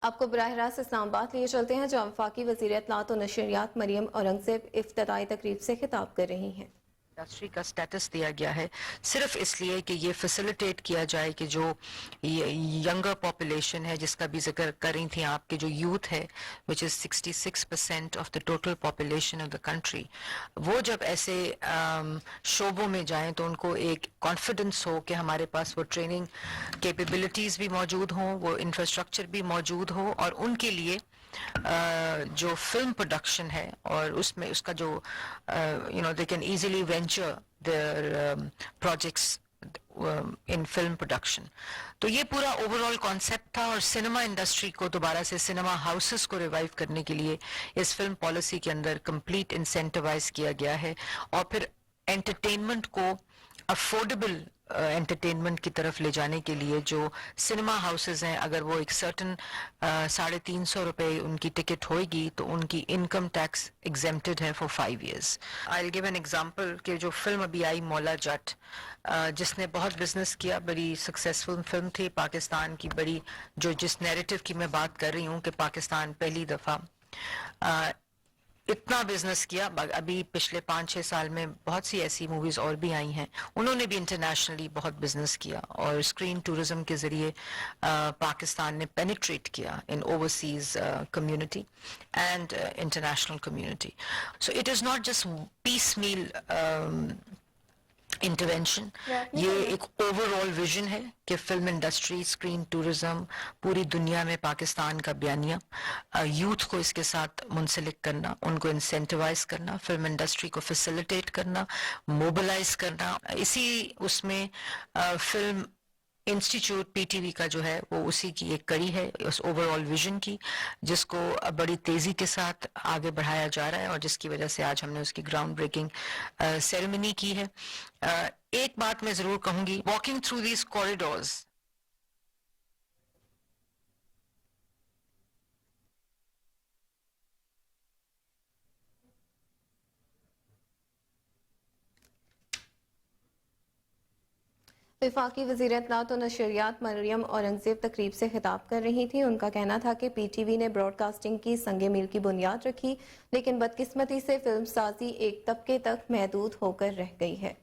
آپ کو براہ راست اسلام آباد لیے چلتے ہیں جہاں وفاقی وزیر اطلاعات و نشریات مریم اورنگزیب افتتاحی تقریب سے خطاب کر رہی ہیں۔ انڈسٹری کا سٹیٹس دیا گیا ہے صرف اس لیے کہ یہ فیسیلیٹیٹ کیا جائے کہ جو ینگر پاپولیشن ہے، جس کا بھی ذکر کر رہی تھیں آپ، کے جو یوتھ ہے which is 66% of the total population of the country، وہ جب ایسے شعبوں میں جائیں تو ان کو ایک کانفیڈنس ہو کہ ہمارے پاس وہ ٹریننگ کیپیبلٹیز بھی موجود ہوں، وہ انفراسٹرکچر بھی موجود ہو، اور ان کے لیے جو فلم پروڈکشن ہے اور اس میں اس کا جو they can easily venture their projects in film production۔ تو یہ پورا اوور آل کانسیپٹ تھا، اور سنیما انڈسٹری کو دوبارہ سے سنیما ہاؤسز کو ریوائیو کرنے کے لیے اس فلم پالیسی کے اندر کمپلیٹ انسینٹیوائز کیا گیا ہے، اور پھر انٹرٹینمنٹ کو افورڈیبل انٹرٹینمنٹ کی طرف لے جانے کے لیے جو سنیما ہاؤسز ہیں، اگر وہ ایک سرٹن 350 ان کی ٹکٹ ہوئے گی تو ان کی انکم ٹیکس ایگزیمپٹڈ ہے for 5 years۔ I'll give an example کہ جو فلم ابھی آئی مولا جٹ، جس نے بہت بزنس کیا، بڑی سکسیسفل فلم تھی پاکستان کی، بڑی جس نیریٹو کی میں بات کر رہی ہوں کہ پاکستان پہلی دفعہ اتنا بزنس کیا، ابھی پچھلے 5-6 سال میں بہت سی ایسی موویز اور بھی آئی ہیں، انہوں نے بھی انٹرنیشنلی بہت بزنس کیا، اور اسکرین ٹورزم کے ذریعے پاکستان نے پینیٹریٹ کیا in overseas community and international community. So it is not just piecemeal intervention, یہ ایک اوور آل ویژن ہے کہ فلم انڈسٹری، اسکرین ٹورزم، پوری دنیا میں پاکستان کا بیانیہ، یوتھ کو اس کے ساتھ منسلک کرنا، ان کو انسینٹیوائز کرنا، فلم انڈسٹری کو فیسیلیٹیٹ کرنا، موبلائز کرنا۔ اسی اس میں film institute P T V کا جو ہے وہ اسی کی ایک کڑی ہے، اس اوور آل ویژن کی، جس کو بڑی تیزی کے ساتھ آگے بڑھایا جا رہا ہے، اور جس کی وجہ سے آج ہم نے اس کی گراؤنڈ بریکنگ سیریمنی کی ہے۔ ایک بات میں ضرور کہوں گی، واکنگ تھرو دیز کوریڈورز، وفاقی وزیر اطلاعات و نشریات مریم اورنگزیب تقریب سے خطاب کر رہی تھیں۔ ان کا کہنا تھا کہ پی ٹی وی نے براڈ کاسٹنگ کی سنگ میل کی بنیاد رکھی، لیکن بدقسمتی سے فلم سازی ایک طبقے تک محدود ہو کر رہ گئی ہے۔